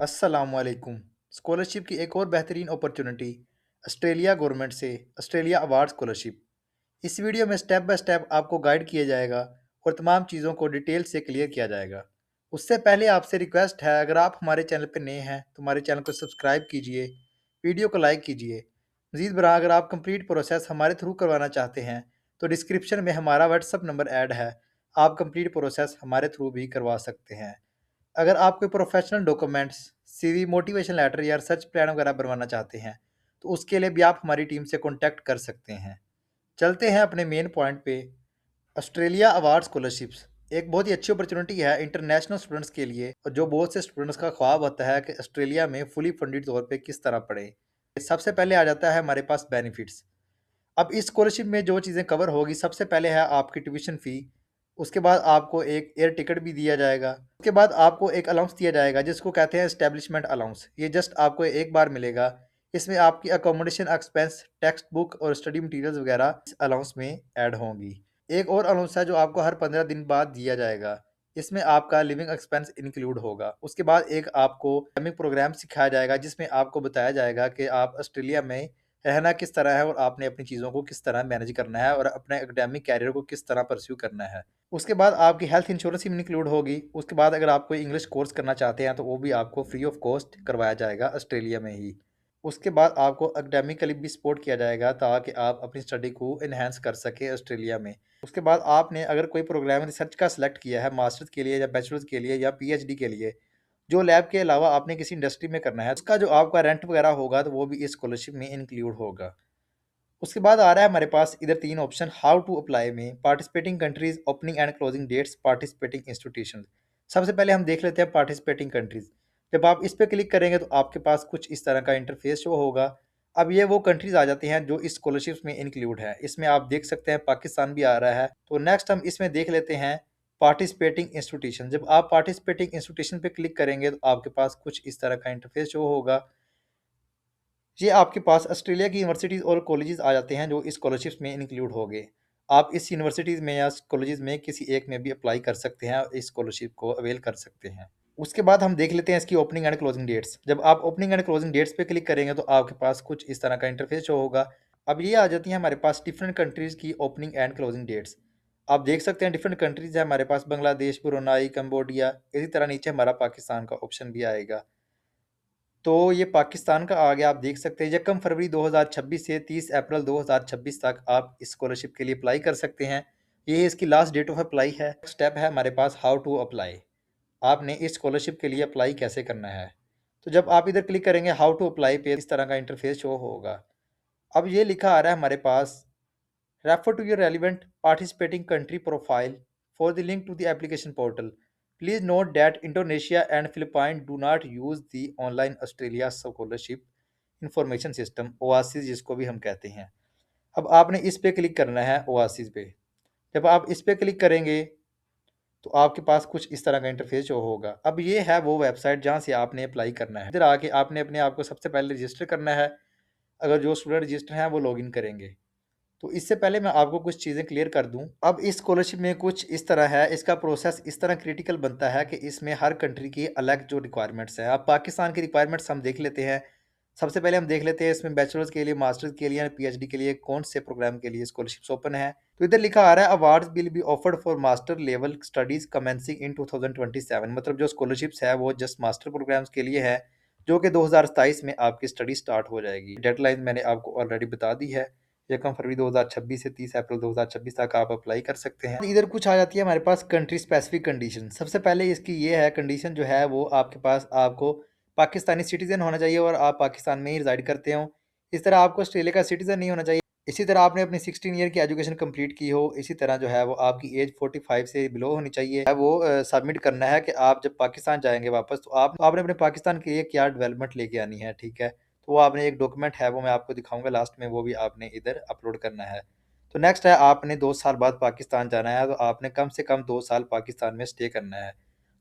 अस्सलामुअलैकुम। स्कॉलरशिप की एक और बेहतरीन अपॉर्चुनिटी ऑस्ट्रेलिया गवर्नमेंट से ऑस्ट्रेलिया अवार्ड स्कॉलरशिप। इस वीडियो में स्टेप बाय स्टेप आपको गाइड किया जाएगा और तमाम चीज़ों को डिटेल से क्लियर किया जाएगा। उससे पहले आपसे रिक्वेस्ट है, अगर आप हमारे चैनल पर नए हैं तो हमारे चैनल को सब्सक्राइब कीजिए, वीडियो को लाइक कीजिए। मज़ीद बरा अगर आप कंप्लीट प्रोसेस हमारे थ्रू करवाना चाहते हैं तो डिस्क्रिप्शन में हमारा व्हाट्सअप नंबर ऐड है, आप कंप्लीट प्रोसेस हमारे थ्रू भी करवा सकते हैं। अगर आप कोई professional documents, CV, motivation letter या रिसर्च प्लान वगैरह बनवाना चाहते हैं तो उसके लिए भी आप हमारी टीम से कॉन्टैक्ट कर सकते हैं। चलते हैं अपने मेन पॉइंट पे। ऑस्ट्रेलिया अवार्ड स्कॉलरशिप्स एक बहुत ही अच्छी अपॉर्चुनिटी है इंटरनेशनल स्टूडेंट्स के लिए, और जो बहुत से स्टूडेंट्स का ख्वाब होता है कि ऑस्ट्रेलिया में फुली फंडेड तौर पे किस तरह पढ़े। सबसे पहले आ जाता है हमारे पास बेनिफिट्स। अब इस स्कॉलरशिप में जो चीज़ें कवर होगी, सबसे पहले है आपकी ट्यूशन फ़ी। उसके बाद आपको एक एयर टिकट भी दिया जाएगा। उसके बाद आपको एक अलाउंस दिया जाएगा जिसको कहते हैं एस्टेब्लिशमेंट अलाउंस। ये जस्ट आपको एक बार मिलेगा। इसमें आपकी अकोमोडेशन एक्सपेंस, टेक्स्ट बुक और स्टडी मटेरियल्स वगैरह इस अलाउंस में ऐड होंगी। एक और अलाउंस है जो आपको हर 15 दिन बाद दिया जाएगा। इसमें आपका लिविंग एक्सपेंस इंक्लूड होगा। उसके बाद एक आपको एकेडमिक प्रोग्राम सिखाया जाएगा जिसमें आपको बताया जाएगा कि आप ऑस्ट्रेलिया में रहना किस तरह है और आपने अपनी चीज़ों को किस तरह मैनेज करना है और अपने एकेडमिक कैरियर को किस तरह परस्यू करना है। उसके बाद आपकी हेल्थ इंश्योरेंस भी इंक्लूड होगी। उसके बाद अगर आप कोई इंग्लिश कोर्स करना चाहते हैं तो वो भी आपको फ्री ऑफ कॉस्ट करवाया जाएगा ऑस्ट्रेलिया में ही। उसके बाद आपको एकेडमिकली भी सपोर्ट किया जाएगा ताकि आप अपनी स्टडी को इन्हेंस कर सकें ऑस्ट्रेलिया में। उसके बाद आपने अगर कोई प्रोग्राम रिसर्च का सिलेक्ट किया है मास्टर्स के लिए या बैचलर्स के लिए या पीएचडी के लिए, जो लैब के अलावा आपने किसी इंडस्ट्री में करना है, उसका जो आपका रेंट वगैरह होगा तो वो भी इस स्कॉलरशिप में इंक्लूड होगा। उसके बाद आ रहा है हमारे पास इधर तीन ऑप्शन हाउ टू अप्लाई में। Participating countries, opening and closing dates, participating institution. सबसे पहले हम देख लेते हैं पार्टिसिपेटिंग कंट्रीज। जब आप इस पर क्लिक करेंगे तो आपके पास कुछ इस तरह का इंटरफेस शो होगा। अब ये वो कंट्रीज आ जाती हैं जो इस स्कॉलरशिप में इंक्लूड है। इसमें आप देख सकते हैं पाकिस्तान भी आ रहा है। तो नेक्स्ट हम इसमें देख लेते हैं पार्टिसिपेटिंग इंस्टीट्यूशन। जब आप पार्टिसिपेटिंग इंस्टीट्यूशन पे क्लिक करेंगे तो आपके पास कुछ इस तरह का इंटरफेस शो होगा। ये आपके पास ऑस्ट्रेलिया की यूनिवर्सिटीज़ और कॉलेजेस आ जाते हैं जो इस स्कॉलरशिप्स में इंक्लूड हो गए। आप इस यूनिवर्सिटीज़ में या कॉलेजेस में किसी एक में भी अप्लाई कर सकते हैं और इस स्कॉलरशिप को अवेल कर सकते हैं। उसके बाद हम देख लेते हैं इसकी ओपनिंग एंड क्लोजिंग डेट्स। जब आप ओपनिंग एंड क्लोजिंग डेट्स पे क्लिक करेंगे तो आपके पास कुछ इस तरह का इंटरफेस शो होगा। अब ये आ जाती हैं हमारे पास डिफरेंट कंट्रीज़ की ओपनिंग एंड क्लोजिंग डेट्स। आप देख सकते हैं डिफरेंट कंट्रीज़ है हमारे पास, बांग्लादेश, ब्रुनाई, कंबोडिया। इसी तरह नीचे हमारा पाकिस्तान का ऑप्शन भी आएगा। तो ये पाकिस्तान का आ गया। आप देख सकते हैं 1 फरवरी 2026 से 30 अप्रैल 2026 तक आप इस स्कॉलरशिप के लिए अप्लाई कर सकते हैं। ये इसकी लास्ट डेट ऑफ अप्लाई है। स्टेप है हमारे पास हाउ टू अप्लाई। आपने इस स्कॉलरशिप के लिए अप्लाई कैसे करना है। तो जब आप इधर क्लिक करेंगे हाउ टू अप्लाई पे इस तरह का इंटरफेस शो होगा। अब ये लिखा आ रहा है हमारे पास refer to your relevant participating country profile for the link to the application portal. Please note that Indonesia and Philippines do not use the online Australia Scholarship Information System OASIS, जिसको भी हम कहते हैं। अब आपने इस पे क्लिक करना है ओआसिस पे। जब आप इस पे क्लिक करेंगे तो आपके पास कुछ इस तरह का इंटरफेस शो होगा। अब ये है वो वेबसाइट जहाँ से आपने अप्लाई करना है। इधर आके आपने अपने आप को सबसे पहले रजिस्टर करना है। अगर जो स्टूडेंट रजिस्टर हैं वो लॉगिन करेंगे। तो इससे पहले मैं आपको कुछ चीज़ें क्लियर कर दूं। अब इस स्कॉलरशिप में कुछ इस तरह है, इसका प्रोसेस इस तरह क्रिटिकल बनता है कि इसमें हर कंट्री की अलग जो रिक्वायरमेंट्स हैं। अब पाकिस्तान की रिक्वायरमेंट्स हम देख लेते हैं। सबसे पहले हम देख लेते हैं इसमें बैचलर्स के लिए, मास्टर्स के लिए, पीएचडी के लिए कौन से प्रोग्राम के लिए स्कॉलरशिप्स ओपन है। तो इधर लिखा आ रहा है awards will be offered for master level studies commencing in 2027। मतलब जो स्कॉलरशिप्स है वो जस्ट मास्टर प्रोग्राम्स के लिए है, जो कि 2027 में आपकी स्टडी स्टार्ट हो जाएगी। डेडलाइन मैंने आपको ऑलरेडी बता दी है। 1 फरवरी 2026 से 30 अप्रैल 2026 तक आप अप्लाई कर सकते हैं। इधर कुछ आ जाती है हमारे पास कंट्री स्पेसिफिक कंडीशन। सबसे पहले इसकी ये है कंडीशन जो है वो आपके पास आपको पाकिस्तानी सिटीजन होना चाहिए और आप पाकिस्तान में ही रिजाइड करते हो। इस तरह आपको ऑस्ट्रेलिया का सिटीजन नहीं होना चाहिए। इसी तरह आपने अपनी 16 ईयर की एजुकेशन कंप्लीट की हो। इसी तरह जो है वो आपकी एज 45 से बिलो होनी चाहिए। है वो सबमिट करना है कि आप जब पाकिस्तान जाएंगे वापस तो आपने अपने पाकिस्तान के लिए क्या डेवलपमेंट लेके आनी है। ठीक है, तो वो आपने एक डॉक्यूमेंट है वो मैं आपको दिखाऊंगा लास्ट में, वो भी आपने इधर अपलोड करना है। तो नेक्स्ट है आपने 2 साल बाद पाकिस्तान जाना है, तो आपने कम से कम 2 साल पाकिस्तान में स्टे करना है।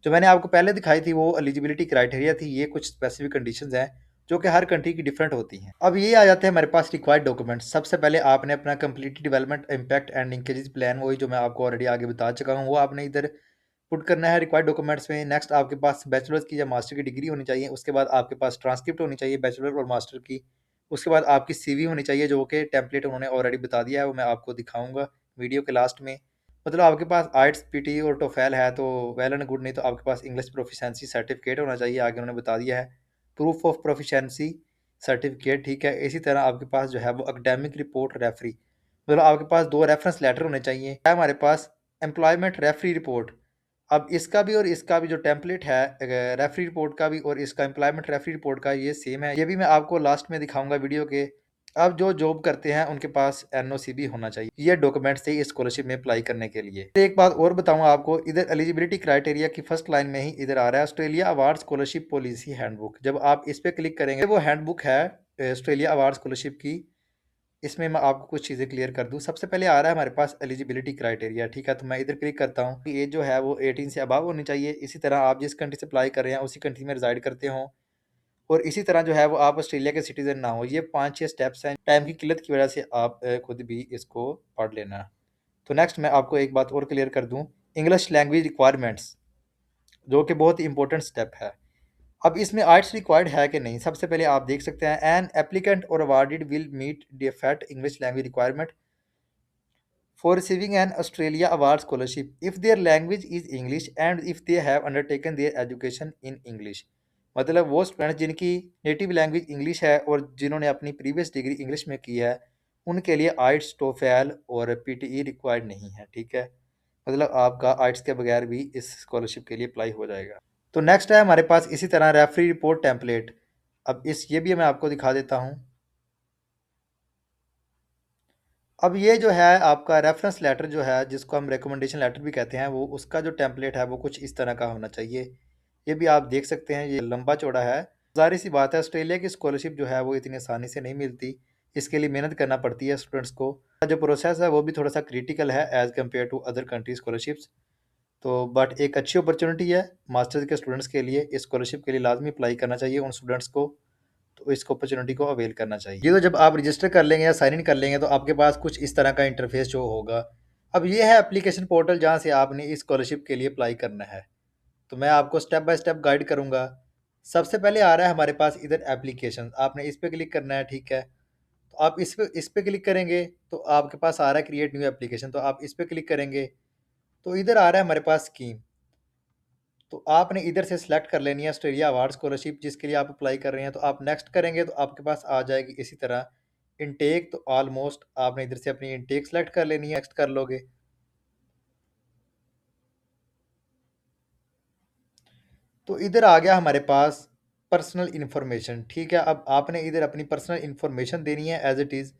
जो मैंने आपको पहले दिखाई थी वो एलिजिबिलिटी क्राइटेरिया थी। ये कुछ स्पेसिफिक कंडीशंस हैं जो कि हर कंट्री की डिफरेंट होती हैं। अब ये आ जाते हैं हमारे पास रिक्वायर्ड डॉक्यूमेंट्स। सबसे पहले आपने अपना complete development impact and linkages plan, वही जो मैं आपको ऑलरेडी आगे बता चुका हूँ, वो आपने इधर पुट करना है रिक्वायर्ड डॉक्यूमेंट्स में। नेक्स्ट आपके पास बैचलर्स की या मास्टर की डिग्री होनी चाहिए। उसके बाद आपके पास ट्रांसक्रिप्ट होनी चाहिए बैचलर और मास्टर की। उसके बाद आपकी सीवी होनी चाहिए, जो कि टेम्पलेट उन्होंने ऑलरेडी बता दिया है, वो मैं आपको दिखाऊंगा वीडियो के लास्ट में। मतलब आपके पास आइट्स पीटी और टोफेल है तो वेल एंड गुड, नहीं तो आपके पास इंग्लिश प्रोफिशेंसी सर्टिफिकेट होना चाहिए, आगे उन्होंने बता दिया है, प्रूफ ऑफ प्रोफिशेंसी सर्टिफिकेट। ठीक है, इसी तरह आपके पास जो है वो एकेडमिक रिपोर्ट रेफरी, मतलब आपके पास 2 रेफरेंस लेटर होने चाहिए। है हमारे पास एम्प्लॉयमेंट रेफरी रिपोर्ट। अब इसका भी और इसका भी जो टेम्पलेट है रेफरी रिपोर्ट का भी और इसका एम्प्लॉयमेंट रेफरी रिपोर्ट का ये सेम है, ये भी मैं आपको लास्ट में दिखाऊंगा वीडियो के। अब जो जॉब करते हैं उनके पास एनओसी भी होना चाहिए, ये डॉक्यूमेंट्स चाहिए स्कॉलरशिप में अप्लाई करने के लिए। एक बात और बताऊंगा आपको, इधर एलिजिबिलिटी क्राइटेरिया की फर्स्ट लाइन में ही इधर आ रहा है Australia award scholarship policy handbook. जब आप इस पे क्लिक करेंगे, वो हैंडबुक है ऑस्ट्रेलिया अवार्ड स्कॉलरशिप की। इसमें मैं आपको कुछ चीज़ें क्लियर कर दूं। सबसे पहले आ रहा है हमारे पास एलिजिबिलिटी क्राइटेरिया। ठीक है, तो मैं इधर क्लिक करता हूँ कि एज जो है वो 18 से अबव होनी चाहिए। इसी तरह आप जिस कंट्री से अप्लाई कर रहे हैं उसी कंट्री में रिजाइड करते हो, और इसी तरह जो है वो आप ऑस्ट्रेलिया के सिटीजन ना हो। ये 5-6 स्टेप्स हैं, टाइम की किल्लत की वजह से आप खुद भी इसको पढ़ लेना। तो नेक्स्ट मैं आपको एक बात और क्लियर कर दूं, इंग्लिश लैंग्वेज रिक्वायरमेंट्स, जो कि बहुत ही इंपॉर्टेंट स्टेप है। अब इसमें आइट्स रिक्वायर्ड है कि नहीं, सबसे पहले आप देख सकते हैं एन एप्लीकेंट और awarded will meet the fat English language requirement for receiving an Australia Award scholarship if their language is English and if they have undertaken their education in English। मतलब वो स्टूडेंट जिनकी native language English है और जिन्होंने अपनी previous degree English में की है, उनके लिए आइट्स टोफेल और पीटीई रिक्वायर्ड नहीं है। ठीक है, मतलब आपका आइट्स के बगैर भी इस स्कॉलरशिप के लिए अप्लाई हो जाएगा। तो नेक्स्ट है हमारे पास इसी तरह रेफरी रिपोर्ट टेम्पलेट। अब ये भी मैं आपको दिखा देता हूँ। अब ये जो है आपका रेफरेंस लेटर जो है, जिसको हम रिकमेंडेशन लेटर भी कहते हैं, वो उसका जो टेम्पलेट है वो कुछ इस तरह का होना चाहिए। ये भी आप देख सकते हैं, ये लंबा चौड़ा है। ज़ाहिर सी बात है, ऑस्ट्रेलिया की स्कॉलरशिप जो है वो इतनी आसानी से नहीं मिलती, इसके लिए मेहनत करना पड़ती है स्टूडेंट्स को। जो प्रोसेस है वो भी थोड़ा सा क्रिटिकल है as compare to other country scholarships. तो बट एक अच्छी अपॉर्चुनिटी है मास्टर्स के स्टूडेंट्स के लिए। इस स्कॉलरशिप के लिए लाजमी अप्लाई करना चाहिए उन स्टूडेंट्स को, तो इस अपॉर्चुनिटी को अवेल करना चाहिए। ये तो जब आप रजिस्टर कर लेंगे या साइन इन कर लेंगे तो आपके पास कुछ इस तरह का इंटरफेस जो होगा। अब ये है एप्लीकेशन पोर्टल जहाँ से आपने इस स्कॉलरशिप के लिए अप्लाई करना है। तो मैं आपको स्टेप बाय स्टेप गाइड करूँगा। सबसे पहले आ रहा है हमारे पास इधर एप्लीकेशन, आपने इस पर क्लिक करना है। ठीक है, तो आप इस पे क्लिक करेंगे तो आपके पास आ रहा है क्रिएट न्यू एप्लीकेशन, तो आप इस पर क्लिक करेंगे तो इधर आ रहा है हमारे पास स्कीम। तो आपने इधर से सिलेक्ट कर लेनी है ऑस्ट्रेलिया अवार्ड स्कॉलरशिप जिसके लिए आप अप्लाई कर रहे हैं। तो आप नेक्स्ट करेंगे तो आपके पास आ जाएगी इसी तरह इनटेक। तो ऑलमोस्ट आपने इधर से अपनी इनटेक सेलेक्ट कर लेनी है, नेक्स्ट कर लोगे तो इधर आ गया हमारे पास पर्सनल इन्फॉर्मेशन। ठीक है, अब आपने इधर अपनी पर्सनल इन्फॉर्मेशन देनी है एज इट इज़,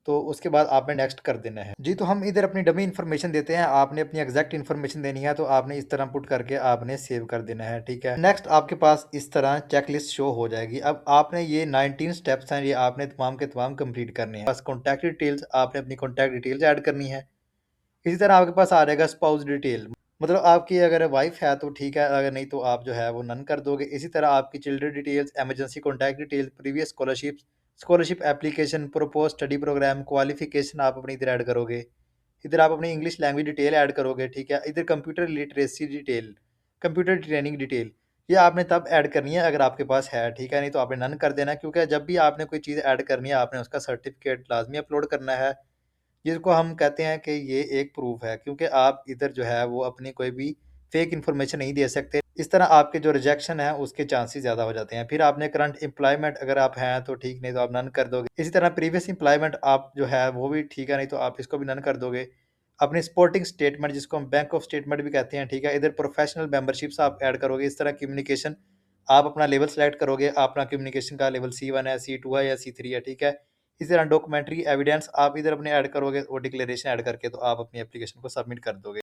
तो उसके बाद आपने नेक्स्ट कर देना है जी। तो हम इधर अपनी डमी इन्फॉर्मेशन देते हैं, आपने अपनी एग्जैक्ट इन्फॉर्मेशन देनी है, तो आपने इस तरह पुट करके आपने सेव कर देना है। ठीक है, नेक्स्ट आपके पास इस तरह चेकलिस्ट शो हो जाएगी। अब आपने ये 19 स्टेप्स हैं, ये आपने तमाम के तमाम कंप्लीट करने हैं। बस कॉन्टैक्ट डिटेल्स, आपने अपनी कॉन्टैक्ट डिटेल्स ऐड करनी है। इसी तरह आपके पास आ जाएगा स्पाउस डिटेल, मतलब आपकी अगर वाइफ है तो ठीक है, अगर नहीं तो आप जो है वो नन कर दोगे। इसी तरह आपकी children details, emergency contact details, previous scholarship, scholarship application, propose study programme, qualification आप अपनी इधर ऐड करोगे। इधर आप अपनी इंग्लिश लैंग्वेज डिटेल ऐड करोगे। ठीक है, इधर computer literacy detail, computer training detail, ये आपने तब ऐड करनी है अगर आपके पास है। ठीक है, नहीं तो आपने नन कर देना, क्योंकि जब भी आपने कोई चीज़ ऐड करनी है आपने उसका सर्टिफिकेट लाजमी अपलोड करना है, जिसको हम कहते हैं कि ये एक प्रूफ है, क्योंकि आप इधर जो है वो अपनी कोई भी फेक इन्फॉर्मेशन नहीं दे सकते। इस तरह आपके जो रिजेक्शन है उसके चांसेस ज़्यादा हो जाते हैं। फिर आपने करंट एम्प्लॉयमेंट अगर आप हैं तो ठीक, नहीं तो आप नन कर दोगे। इसी तरह प्रीवियस एम्प्लॉयमेंट आप जो है वो भी ठीक है, नहीं तो आप इसको भी नन कर दोगे। अपनी सपोर्टिंग स्टेटमेंट जिसको हम बैंक ऑफ स्टेटमेंट भी कहते हैं, ठीक है, इधर प्रोफेशनल मेंबरशिप्स आप ऐड करोगे। इस तरह कम्युनिकेशन आप अपना लेवल सेलेक्ट करोगे, अपना कम्युनिकेशन का लेवल C1 है, C2 है या C3 है। ठीक है, इसी तरह डॉक्यूमेंट्री एविडेंस आप इधर अपने ऐड करोगे और डिक्लेरेशन ऐड करके तो आप अपनी एप्लीकेशन को सबमिट कर दोगे।